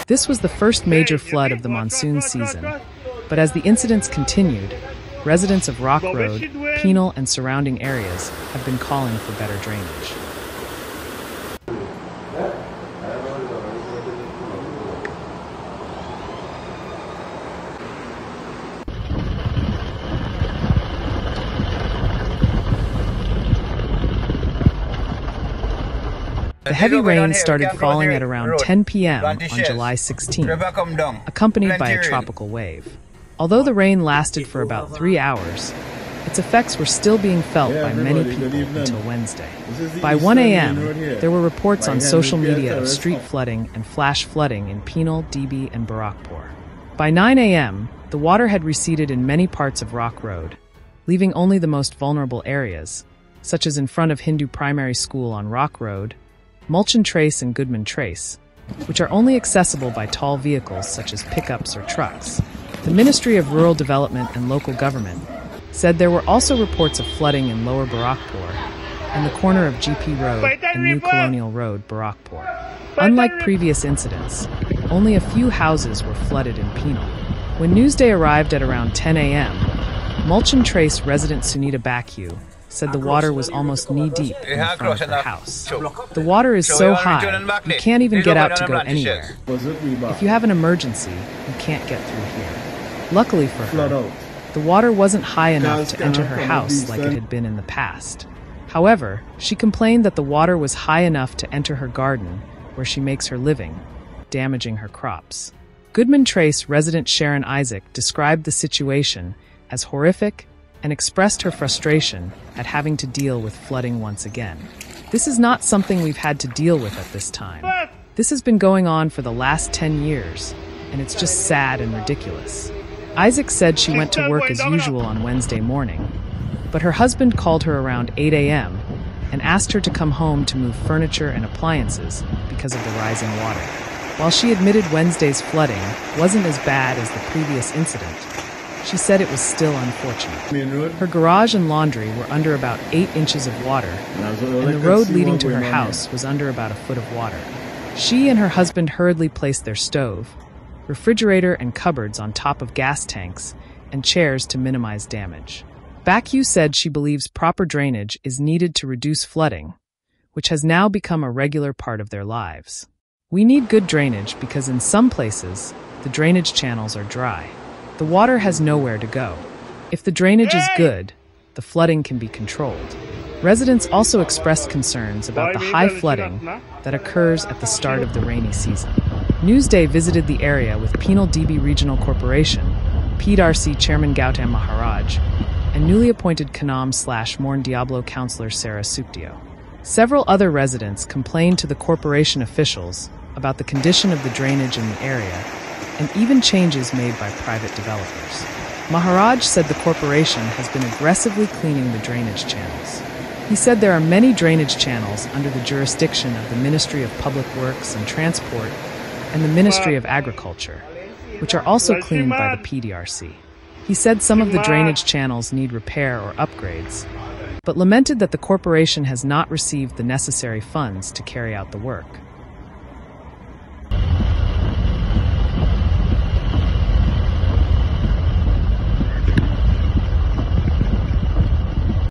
This was the first major flood of the monsoon season, but as the incidents continued, residents of Rock Road, Penal, and surrounding areas have been calling for better drainage. The heavy rain started falling at around 10 p.m. on July 16th, accompanied by a tropical wave. Although the rain lasted for about 3 hours, its effects were still being felt by many people until Wednesday. By 1 a.m., there were reports on social media of street flooding and flash flooding in Penal, DB, and Barakpur. By 9 a.m., the water had receded in many parts of Rock Road, leaving only the most vulnerable areas, such as in front of Hindu Primary School on Rock Road, Mulchan Trace and Goodman Trace, which are only accessible by tall vehicles such as pickups or trucks. The Ministry of Rural Development and Local Government said there were also reports of flooding in Lower Barakpur and the corner of GP Road and New Colonial Road, Barakpur. Unlike previous incidents, only a few houses were flooded in Penal. When Newsday arrived at around 10 a.m., Mulchan Trace resident Sunita Bakyu said the water was almost knee-deep in front of her house. The water is so high, you can't even get out to go anywhere. If you have an emergency, you can't get through here. Luckily for her, the water wasn't high enough to enter her house like it had been in the past. However, she complained that the water was high enough to enter her garden, where she makes her living, damaging her crops. Goodman Trace resident Sharon Isaac described the situation as horrific and expressed her frustration at having to deal with flooding once again. This is not something we've had to deal with at this time. This has been going on for the last 10 years, and it's just sad and ridiculous. Isaac said she went to work as usual on Wednesday morning, but her husband called her around 8 a.m. and asked her to come home to move furniture and appliances because of the rising water. While she admitted Wednesday's flooding wasn't as bad as the previous incident, she said it was still unfortunate. Her garage and laundry were under about 8 inches of water, and the road leading to her house was under about a foot of water. She and her husband hurriedly placed their stove, refrigerator, and cupboards on top of gas tanks and chairs to minimize damage. Bakyu said she believes proper drainage is needed to reduce flooding, which has now become a regular part of their lives. We need good drainage because in some places, the drainage channels are dry. The water has nowhere to go. If the drainage is good, the flooding can be controlled. Residents also expressed concerns about the high flooding that occurs at the start of the rainy season. Newsday visited the area with Penal DB Regional Corporation, PDRC Chairman Gautam Maharaj, and newly appointed Kanam/Morn Diablo Councillor Sarah Suktio. Several other residents complained to the corporation officials about the condition of the drainage in the area and even changes made by private developers. Maharaj said the corporation has been aggressively cleaning the drainage channels. He said there are many drainage channels under the jurisdiction of the Ministry of Public Works and Transport and the Ministry of Agriculture, which are also cleaned by the PDRC. He said some of the drainage channels need repair or upgrades, but lamented that the corporation has not received the necessary funds to carry out the work.